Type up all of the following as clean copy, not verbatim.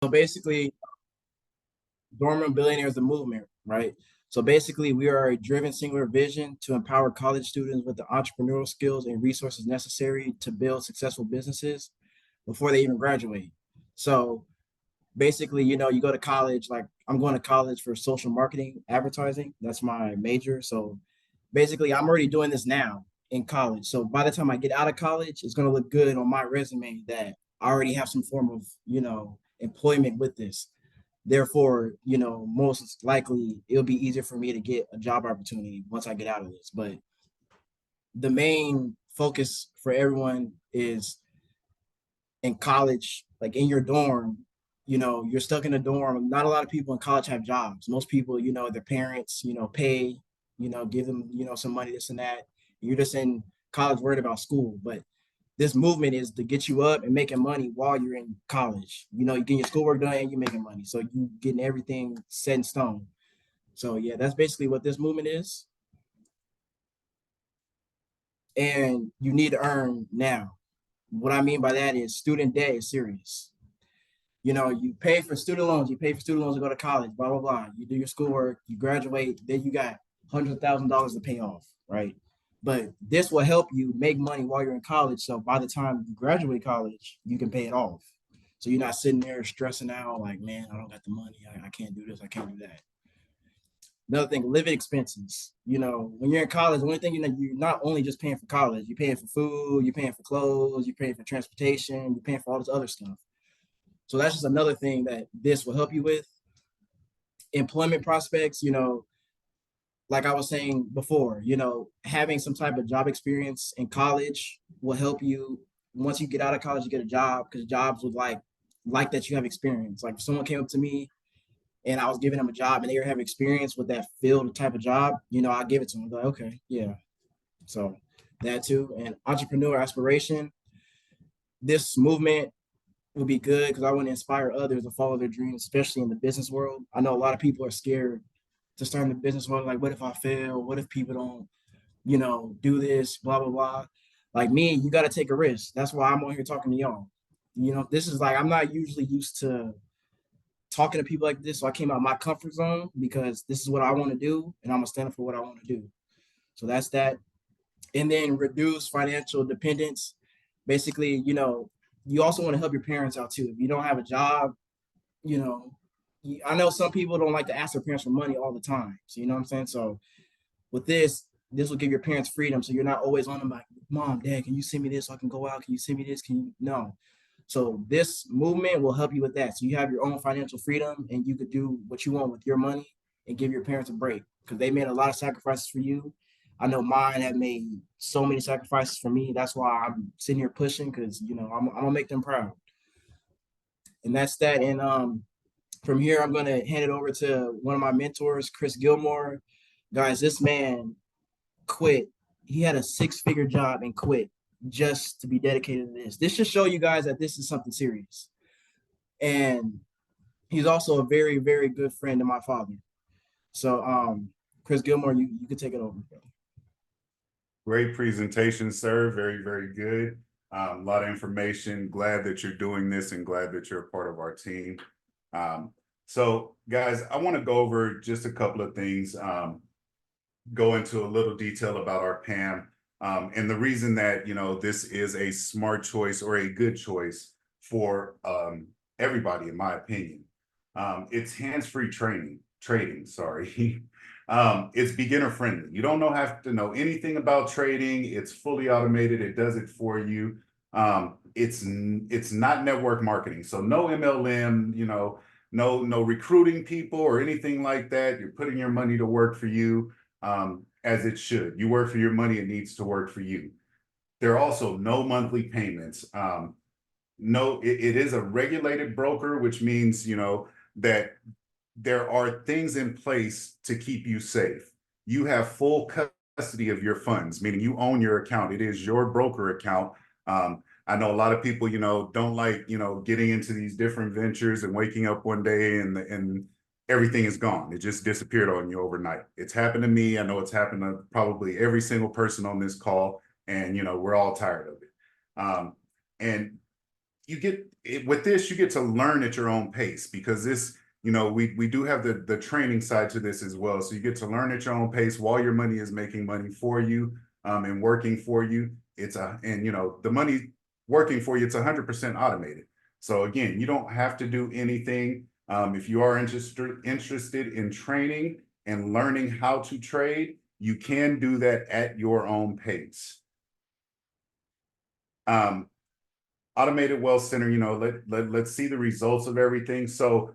So basically, DormRoomBillionaires, the movement, right? So basically, we are a driven singular vision to empower college students with the entrepreneurial skills and resources necessary to build successful businesses before they even graduate. So basically, you go to college, like I'm going to college for social marketing, advertising. That's my major. So basically, I'm already doing this now in college. So by the time I get out of college, it's going to look good on my resume that I already have some form of, employment with this. Therefore, most likely it'll be easier for me to get a job opportunity once I get out of this. But the main focus for everyone is in college, like in your dorm, you're stuck in a dorm. Not a lot of people in college have jobs. Most people, their parents, pay, give them, some money, this and that. You're just in college worried about school. But this movement is to get you up and making money while you're in college. You're getting your schoolwork done and you're making money. So you getting everything set in stone. So yeah, that's basically what this movement is. And you need to earn now. What I mean by that is student debt is serious. You pay for student loans, you pay for student loans to go to college, blah, blah, blah. You do your schoolwork, you graduate, then you got $100,000 to pay off, right? But this will help you make money while you're in college. So by the time you graduate college, you can pay it off. So you're not sitting there stressing out like, man, I don't got the money. I can't do this. I can't do that. Another thing, living expenses. When you're in college, the only thing you're not only just paying for college, you're paying for food, you're paying for clothes, you're paying for transportation, you're paying for all this other stuff. So that's just another thing that this will help you with. Employment prospects, like I was saying before, having some type of job experience in college will help you. Once you get out of college, you get a job because jobs would like that you have experience. Like if someone came up to me and I was giving them a job and they were having experience with that field type of job, I give it to them. Like, okay, yeah. So that too. And entrepreneur aspiration. This movement would be good because I want to inspire others to follow their dreams, especially in the business world. I know a lot of people are scared to start in the business world. Like, what if I fail? What if people don't, do this, blah, blah, blah. Like me, you got to take a risk. That's why I'm on here talking to y'all. This is like, I'm not usually used to talking to people like this. So I came out of my comfort zone because this is what I want to do and I'm going to stand up for what I want to do. So that's that. And then reduce financial dependence. Basically, you also want to help your parents out too. If you don't have a job, you know, I know some people don't like to ask their parents for money all the time. So you know what I'm saying? So with this will give your parents freedom. So you're not always on them like, mom, dad, can you send me this so I can go out? Can you send me this? Can you no? So this movement will help you with that. So you have your own financial freedom and you could do what you want with your money and give your parents a break because they made a lot of sacrifices for you. I know mine have made so many sacrifices for me. That's why I'm sitting here pushing because I'm gonna make them proud. And that's that. And from here, I'm gonna hand it over to one of my mentors, Chris Gilmore. Guys, this man quit. He had a six-figure job and quit just to be dedicated to this. This should show you guys that this is something serious. And he's also a very, very good friend of my father. So, Chris Gilmore, you can take it over. Great presentation, sir. Very, very good. A lot of information. Glad that you're doing this and glad that you're a part of our team. So, guys, I want to go over just a couple of things, go into a little detail about our PAMM. And the reason that, this is a smart choice or a good choice for everybody, in my opinion. It's hands-free trading, sorry. It's beginner friendly. You don't have to know anything about trading. It's fully automated. It does it for you. It's not network marketing. So no MLM, no recruiting people or anything like that. You're putting your money to work for you as it should. You work for your money. It needs to work for you. There are also no monthly payments. No, it is a regulated broker, which means, that there are things in place to keep you safe. You have full custody of your funds, meaning you own your account. It is your broker account. I know a lot of people, don't like, getting into these different ventures and waking up one day and everything is gone. It just disappeared on you overnight. It's happened to me. I know it's happened to probably every single person on this call, and we're all tired of it. And you get with this, you get to learn at your own pace, because this, we do have the training side to this as well. So you get to learn at your own pace while your money is making money for you, and working for you. The money working for you, it's 100% automated. So again, you don't have to do anything. If you are interested in training and learning how to trade, you can do that at your own pace. Automated Wealth Center, let's see the results of everything. So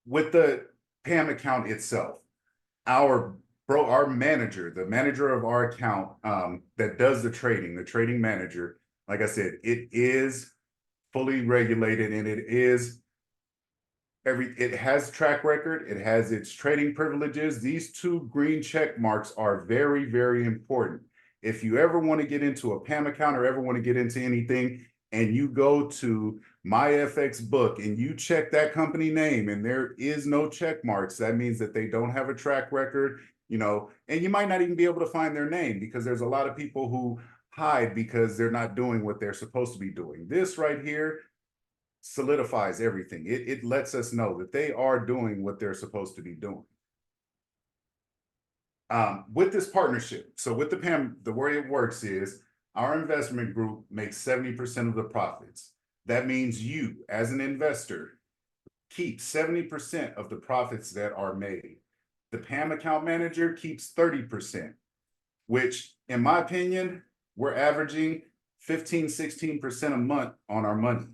with the PAM account itself, our manager, the manager of our account, that does the trading manager, like I said, it is fully regulated, and it has track record, it has its trading privileges. These two green check marks are very, very important. If you ever want to get into a PAM account or ever want to get into anything, and you go to MyFX book and you check that company name and there is no check marks, that means that they don't have a track record, and you might not even be able to find their name, because there's a lot of people who hide because they're not doing what they're supposed to be doing. This right here solidifies everything. It lets us know that they are doing what they're supposed to be doing. With this partnership, so with the PAM, the way it works is our investment group makes 70% of the profits. That means you, as an investor, keep 70% of the profits that are made. The PAM account manager keeps 30%, which, in my opinion, we're averaging 15-16% a month on our money.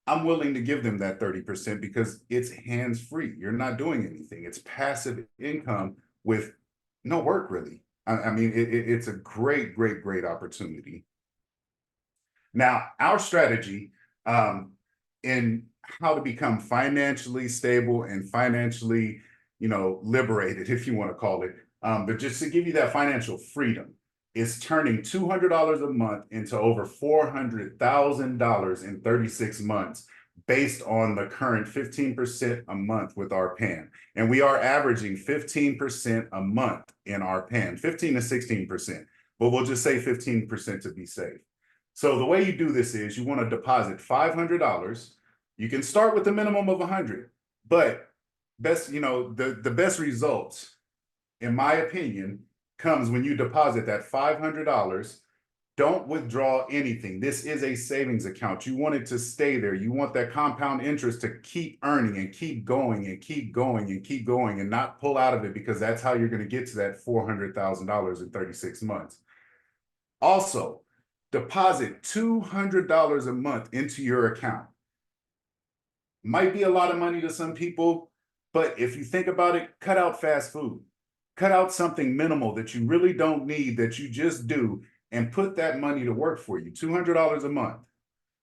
I'm willing to give them that 30% because it's hands-free. You're not doing anything. It's passive income with no work, really. I mean, it's a great, great, great opportunity. Now, our strategy in how to become financially stable and financially, liberated, if you want to call it, but just to give you that financial freedom, is turning $200 a month into over $400,000 in 36 months, based on the current 15% a month with our PAM. And we are averaging 15% a month in our PAM, 15 to 16%, but we'll just say 15% to be safe. So the way you do this is you want to deposit $500. You can start with a minimum of 100, but the best results, in my opinion, comes when you deposit that $500. Don't withdraw anything. This is a savings account. You want it to stay there. You want that compound interest to keep earning and keep going and keep going and keep going, and not pull out of it, because that's how you're going to get to that $400,000 in 36 months. Also, deposit $200 a month into your account. Might be a lot of money to some people, but if you think about it, cut out fast food. Cut out something minimal that you really don't need, that you just do, and put that money to work for you. $200 a month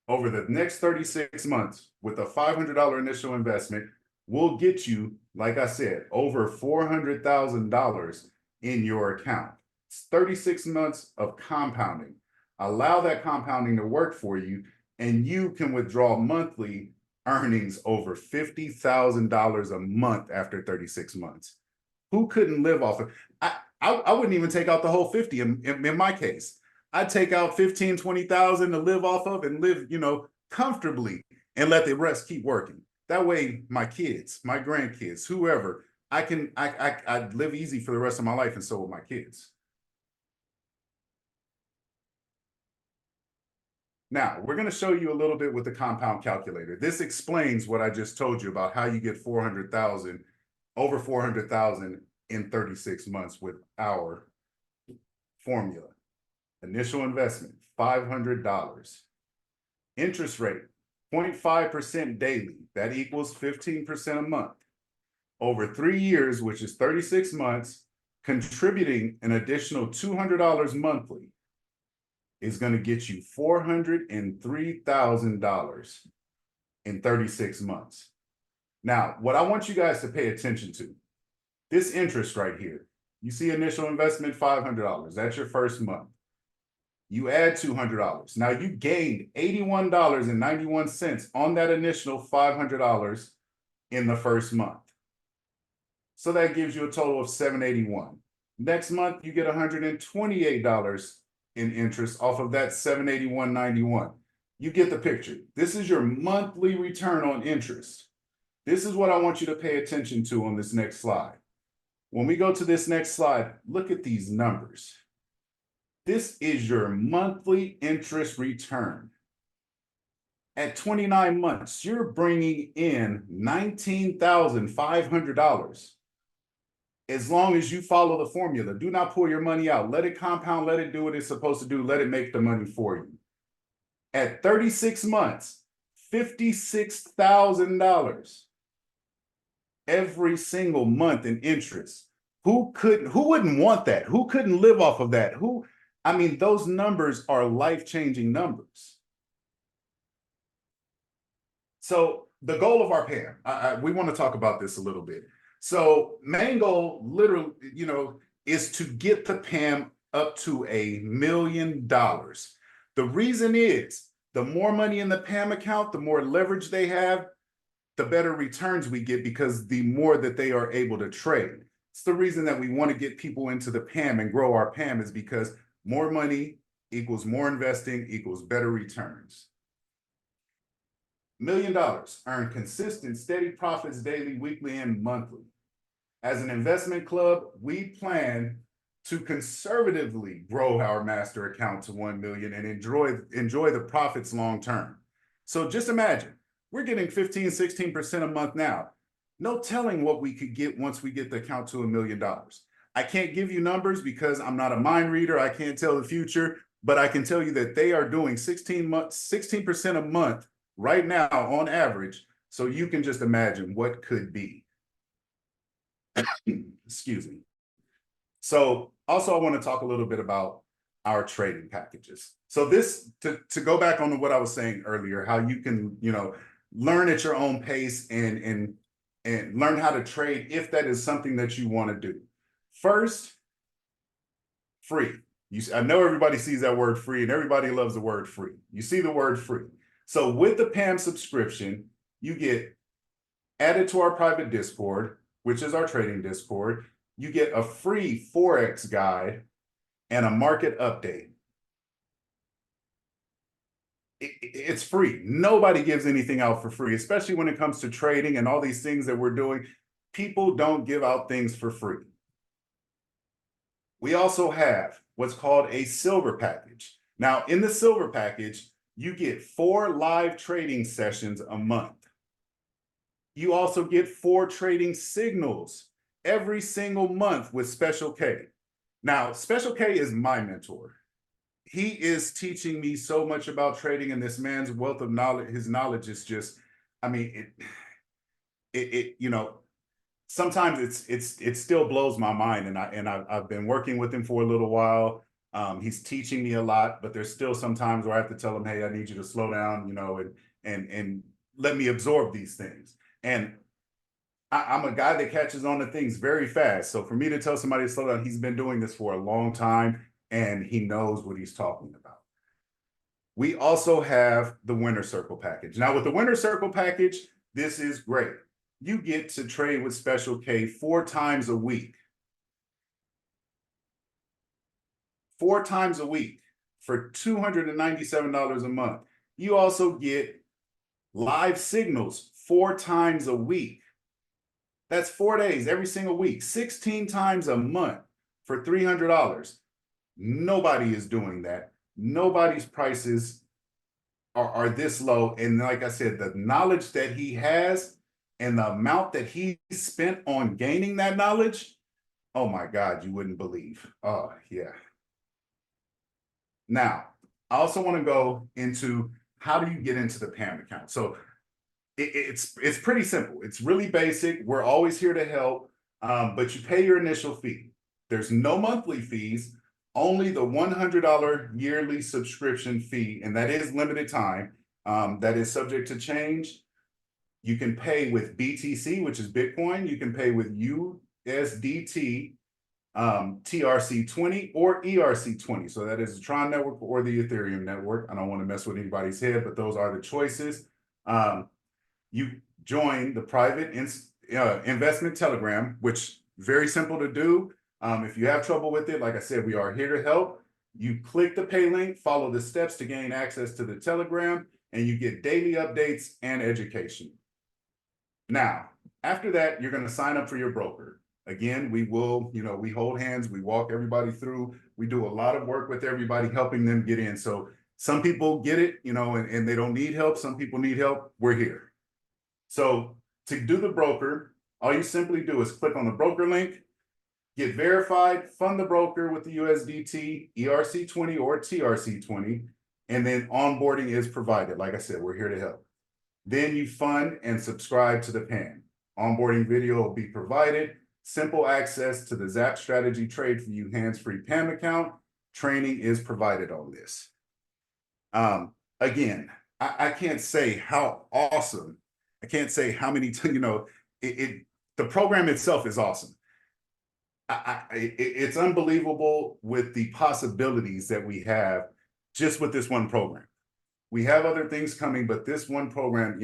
over the next 36 months with a $500 initial investment will get you, like I said, over $400,000 in your account. It's 36 months of compounding. Allow that compounding to work for you, and you can withdraw monthly earnings over $50,000 a month after 36 months. Who couldn't live off of? I wouldn't even take out the whole 50 in my case. I'd take out 15, 20,000 to live off of and live, comfortably, and let the rest keep working. That way, my kids, my grandkids, whoever, I'd live easy for the rest of my life, and so will my kids. Now, we're going to show you a little bit with the compound calculator. This explains what I just told you about how you get 400,000, over 400,000 in 36 months with our formula. Initial investment, $500. Interest rate, 0.5% daily. That equals 15% a month. Over 3 years, which is 36 months, contributing an additional $200 monthly is going to get you $403,000 in 36 months. Now, what I want you guys to pay attention to, this interest right here, you see initial investment, $500. That's your first month. You add $200. Now you gained $81.91 on that initial $500 in the first month. So that gives you a total of $781. Next month, you get $128 in interest off of that $781.91. You get the picture. This is your monthly return on interest. This is what I want you to pay attention to on this next slide. When we go to this next slide, look at these numbers. This is your monthly interest return. At 29 months, you're bringing in $19,500. As long as you follow the formula, do not pull your money out. Let it compound, let it do what it's supposed to do, let it make the money for you. At 36 months, $56,000 every single month in interest. Who wouldn't want that? Who couldn't live off of that? I mean, those numbers are life-changing numbers. So the goal of our PAMM, we want to talk about this a little bit. So main goal, literally, is to get the PAMM up to $1 million. The reason is the more money in the PAMM account, the more leverage they have, the better returns we get because the more that they are able to trade. It's the reason that we want to get people into the PAMM and grow our PAMM is because more money equals more investing equals better returns. $1 million, earn consistent, steady profits daily, weekly, and monthly. As an investment club, we plan to conservatively grow our master account to 1 million and enjoy the profits long term. So just imagine, we're getting 15, 16% a month now. No telling what we could get once we get the account to $1 million. I can't give you numbers because I'm not a mind reader. I can't tell the future, but I can tell you that they are doing 16% a month right now on average. So you can just imagine what could be. Excuse me. So also I want to talk a little bit about our trading packages. So this, to go back on what I was saying earlier, how you can, learn at your own pace and learn how to trade if that is something that you want to do. First, free. I know everybody sees that word free and everybody loves the word free. You see the word free. So with the PAMM subscription, you get added to our private Discord, which is our trading Discord. You get a free Forex guide and a market update. It's free. Nobody gives anything out for free, especially when it comes to trading and all these things that we're doing. People don't give out things for free. We also have what's called a silver package. Now, in the silver package, you get 4 live trading sessions a month. You also get 4 trading signals every single month with Special K. Now, Special K is my mentor. He is teaching me so much about trading, and this man's wealth of knowledge, his knowledge is just, I mean, sometimes it still blows my mind, and I've been working with him for a little while. He's teaching me a lot, but there's still some times where I have to tell him, hey, I need you to slow down, and let me absorb these things. And I'm a guy that catches on to things very fast. So for me to tell somebody to slow down, he's been doing this for a long time and he knows what he's talking about. We also have the Winner Circle package. Now with the Winner Circle package, this is great. You get to trade with Special K 4 times a week. 4 times a week for $297 a month. You also get live signals 4 times a week. That's 4 days every single week, 16 times a month for $300. Nobody is doing that. Nobody's prices are this low. And like I said, the knowledge that he has and the amount that he spent on gaining that knowledge, oh my God, you wouldn't believe. Oh, yeah. Now, I also want to go into how do you get into the PAMM account? So it's pretty simple. It's really basic. We're always here to help, but you pay your initial fee. There's no monthly fees, only the $100 yearly subscription fee, and that is limited time. That is subject to change. You can pay with BTC, which is Bitcoin. You can pay with USDT, TRC20 or ERC20. So that is the Tron network or the Ethereum network. I don't want to mess with anybody's head, but those are the choices. You join the private investment Telegram, which very simple to do. If you have trouble with it, like I said, we are here to help. You click the pay link, follow the steps to gain access to the Telegram, and you get daily updates and education. Now, after that, you're going to sign up for your broker. Again, we will, we hold hands, we walk everybody through. We do a lot of work with everybody, helping them get in. So some people get it, and they don't need help. Some people need help. We're here. So to do the broker, all you simply do is click on the broker link, get verified, fund the broker with the USDT, ERC20 or TRC20, and then onboarding is provided. Like I said, we're here to help. Then you fund and subscribe to the PAMM. Onboarding video will be provided. Simple access to the Zap Strategy Trade for You hands-free PAMM account. Training is provided on this. Again, I can't say how awesome. I can't say how many, the program itself is awesome. It's unbelievable with the possibilities that we have just with this one program. We have other things coming, but this one program,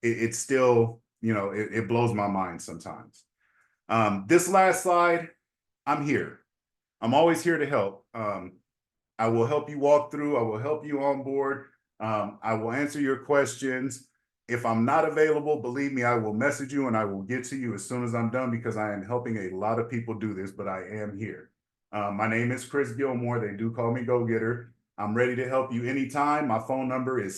it's still, it blows my mind sometimes. This last slide, I'm here. I'm always here to help. I will help you walk through. I will help you on board. I will answer your questions. If I'm not available, believe me, I will message you and I will get to you as soon as I'm done, because I am helping a lot of people do this, but I am here. My name is Chris Gilmore. They do call me Go Getter. I'm ready to help you anytime. My phone number is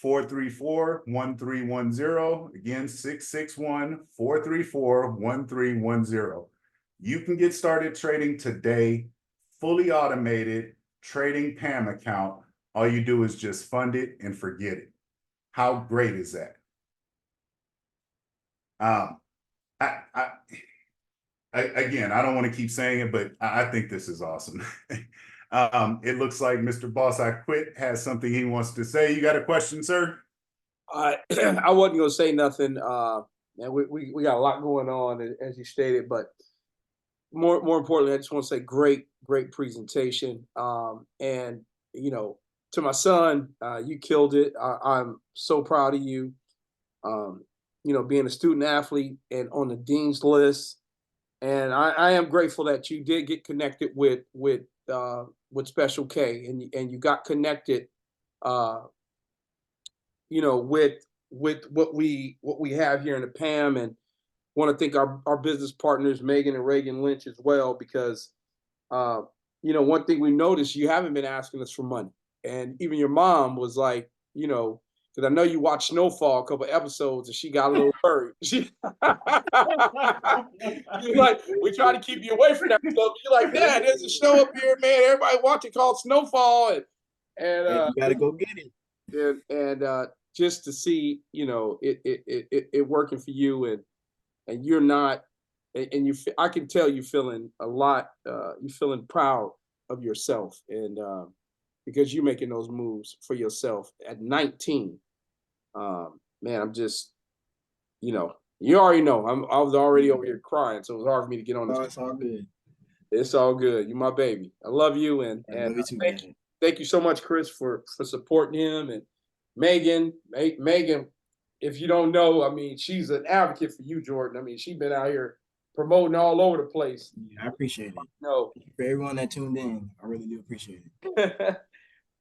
661-434-1310. Again, 661-434-1310. You can get started trading today, fully automated trading PAMM account. All you do is just fund it and forget it. How great is that? Again, I don't want to keep saying it, but I think this is awesome. It looks like Mr. Boss I Quit has something he wants to say. You got a question, sir? I wasn't going to say nothing. And we got a lot going on, as you stated, but more importantly, I just want to say great presentation. And, to my son, you killed it. I'm so proud of you. Being a student athlete and on the dean's list. And I am grateful that you did get connected with Special K, and you got connected, with what we have here in the PAMM. And want to thank our business partners, Megan and Reagan Lynch, as well, because one thing we noticed, you haven't been asking us for money. And even your mom was like, because I know you watched Snowfall a couple episodes, and she got a little worried. She you're like, we try to keep you away from that stuff. You're like, Dad, there's a show up here, man. Everybody watch it called Snowfall, and You got to go get it. and just to see, it working for you, and you're not, and you, I can tell you feeling a lot, you're feeling proud of yourself, and because you're making those moves for yourself at 19. Man, I'm just, you already know, I was already over here crying, so it was hard for me to get on this. Oh, it's all good. It's all good. You're my baby. I love you, and I love you too, thank you so much, Chris, for supporting him. And Megan, if you don't know, I mean, she's an advocate for you, Jordan. I mean, she's been out here promoting all over the place. Yeah, I appreciate it. No, for everyone that tuned in, I really do appreciate it.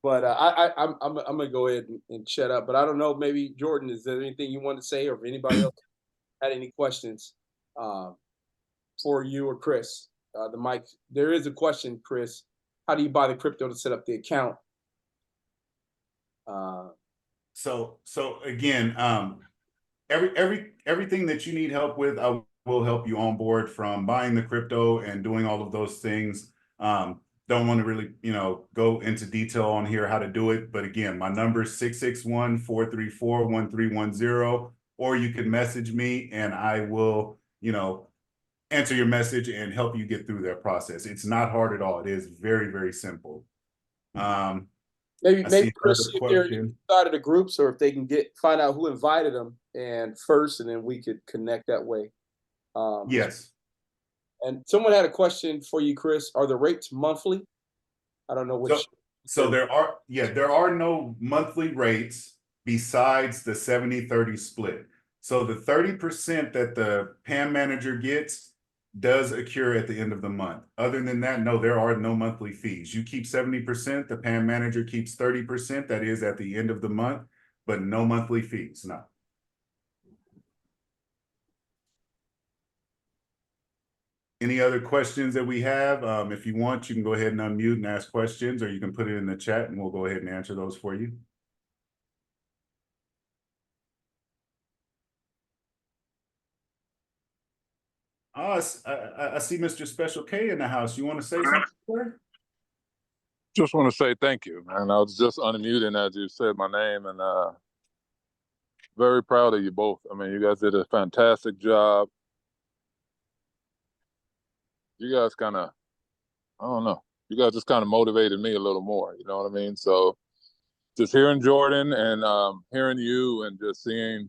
But I'm gonna go ahead and shut up. But I don't know, maybe Jordan, is there anything you want to say, or if anybody else had any questions for you or Chris? The mic. There is a question, Chris. How do you buy the crypto to set up the account? So again, everything that you need help with, I will help you on board, from buying the crypto and doing all of those things. Don't want to really, go into detail on here how to do it. But again, my number is 661-434-1310, or you can message me and I will, answer your message and help you get through that process. It's not hard at all. It is very, very simple. Maybe Chris, if they're inside of the groups, or if they can find out who invited them and then we could connect that way. Yes. And someone had a question for you, Chris. Are the rates monthly? I don't know which. So there are no monthly rates besides the 70-30 split. So the 30% that the PAMM manager gets, does occur at the end of the month. Other than that, no, there are no monthly fees. You keep 70%, the PAM manager keeps 30%, that is at the end of the month, but no monthly fees, no. Any other questions that we have? If you want, you can go ahead and unmute and ask questions, or you can put it in the chat and we'll go ahead and answer those for you. Oh, I see Mr. Special K in the house. You want to say something, sir? Just want to say thank you, man. I was just unmuting as you said my name, and very proud of you both. I mean, you guys did a fantastic job. You guys kind of, I don't know, you guys just kind of motivated me a little more, you know what I mean? So just hearing Jordan and hearing you and just seeing,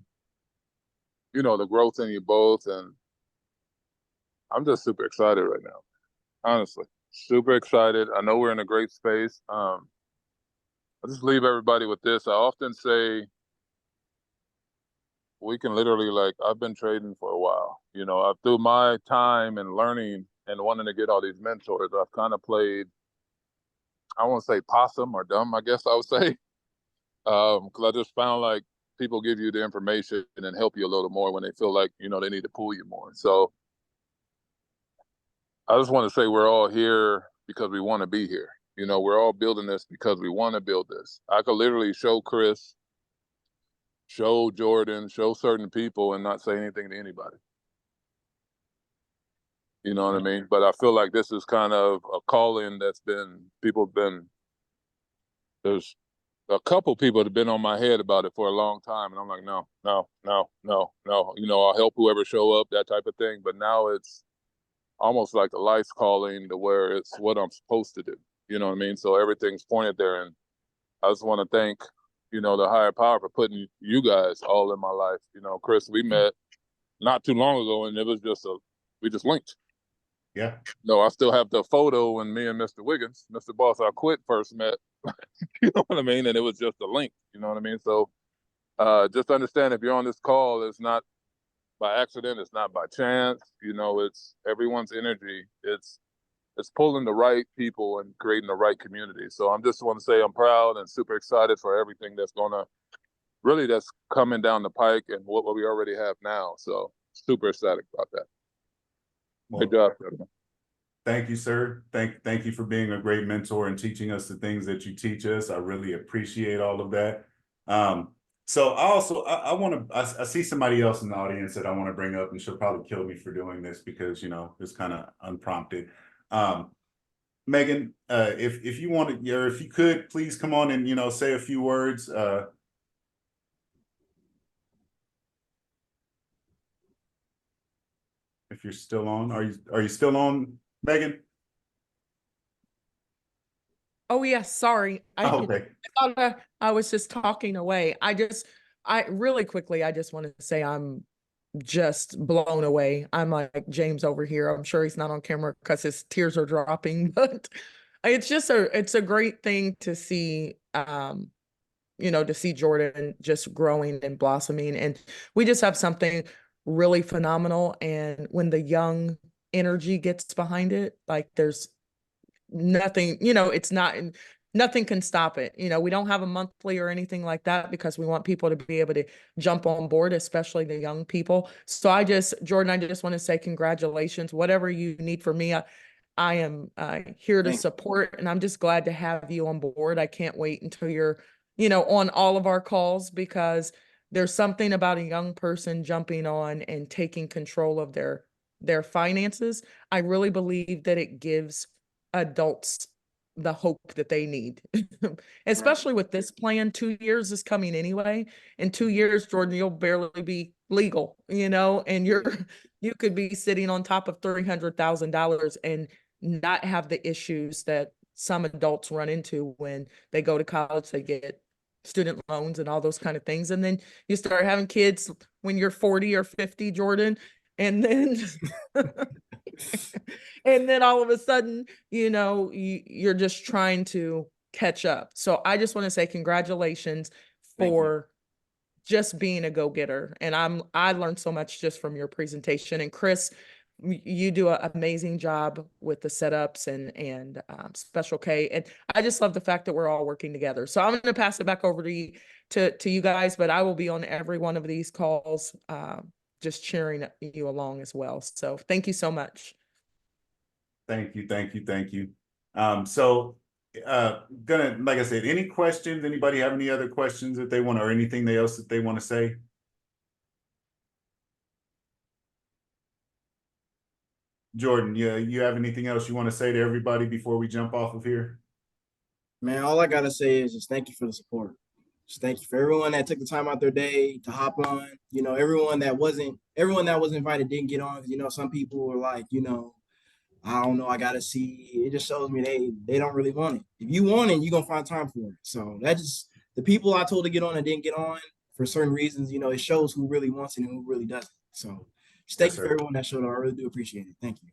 you know, the growth in you both, and I'm just super excited right now, honestly. Super excited. I know we're in a great space. I'll just leave everybody with this. I often say we can literally, like, I've been trading for a while. You know, through my time and learning and wanting to get all these mentors, I've kind of played, I won't say possum or dumb, I guess I would say. Because I just found like people give you the information and help you a little more when they feel like, you know, they need to pull you more. So I just want to say we're all here because we want to be here. You know, we're all building this because we want to build this. I could literally show Chris, show Jordan, show certain people and not say anything to anybody. You know what I mean? But I feel like this is kind of a calling that's been, there's a couple people that have been on my head about it for a long time. And I'm like, no. You know, I'll help whoever show up, that type of thing. But now it's almost like a life's calling to where it's what I'm supposed to do. You know what I mean? So everything's pointed there. And I just want to thank, you know, the higher power for putting you guys all in my life. You know, Chris, we met not too long ago and it was just we just linked. Yeah. No, I still have the photo when me and Mr. Wiggins, Mr. Boss, I quit first met. You know what I mean? And it was just a link. You know what I mean? So just understand if you're on this call, it's not by accident, it's not by chance. You know, it's everyone's energy. It's pulling the right people and creating the right community. So I'm just want to say I'm proud and super excited for everything that's that's coming down the pike and what we already have now. So super excited about that. Well, good job, gentlemen. Thank you, sir. Thank you for being a great mentor and teaching us the things that you teach us. I really appreciate all of that. So I see somebody else in the audience that I want to bring up, and she'll probably kill me for doing this because, you know, it's kind of unprompted. Megan, if you wanted, or if you could, please come on and, you know, say a few words. If you're still on, are you still on, Megan? Oh yes, sorry. Okay. I thought I was just talking away. I really quickly, I just want to say I'm just blown away. I'm like James over here. I'm sure he's not on camera because his tears are dropping, but it's a great thing to see, you know, to see Jordan just growing and blossoming. And we just have something really phenomenal. And when the young energy gets behind it, like there's nothing, you know, nothing can stop it. You know, we don't have a monthly or anything like that because we want people to be able to jump on board, especially the young people. So Jordan, I just want to say congratulations. Whatever you need from me, I am here to support, and I'm just glad to have you on board. I can't wait until you're, you know, on all of our calls, because there's something about a young person jumping on and taking control of their finances. I really believe that it gives adults the hope that they need, especially with this plan. 2 years is coming anyway. In 2 years, Jordan, you'll barely be legal, you know, and you could be sitting on top of $300,000 and not have the issues that some adults run into when they go to college. They get student loans and all those kind of things. And then you start having kids when you're 40 or 50, Jordan, and then and then all of a sudden, you know, you're just trying to catch up. So I just want to say congratulations for just being a go-getter. And I learned so much just from your presentation. And Chris, you do an amazing job with the setups and Special K. And I just love the fact that we're all working together. So I'm going to pass it back over to you guys, but I will be on every one of these calls, just cheering you along as well. So thank you so much. Thank you, thank you, thank you. So like I said, any questions? Anybody have any other questions that they want, or anything else that they want to say? Jordan, you have anything else you want to say to everybody before we jump off of here? Man, all I gotta say is just thank you for the support. Just thank you for everyone that took the time out their day to hop on. You know, everyone that was invited didn't get on because, you know, some people were like, you know, I don't know, I gotta see. It just shows me they don't really want it. If you want it, you're gonna find time for it. So that just, the people I told to get on and didn't get on for certain reasons, you know, it shows who really wants it and who really doesn't. So just thank Yes, you for sir. everyone that showed up. I really do appreciate it. Thank you.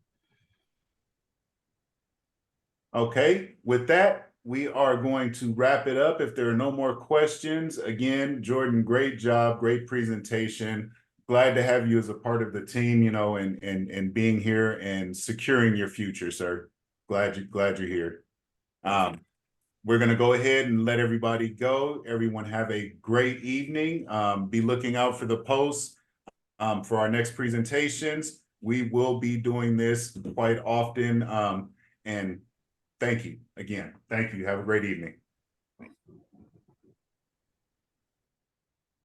Okay, with that, we are going to wrap it up. If there are no more questions, again, Jordan, great job, great presentation. Glad to have you as a part of the team, you know, and being here and securing your future, sir. Glad you're here. We're going to go ahead and let everybody go. Everyone have a great evening. Be looking out for the posts for our next presentations. We will be doing this quite often. And thank you again. Thank you. Have a great evening.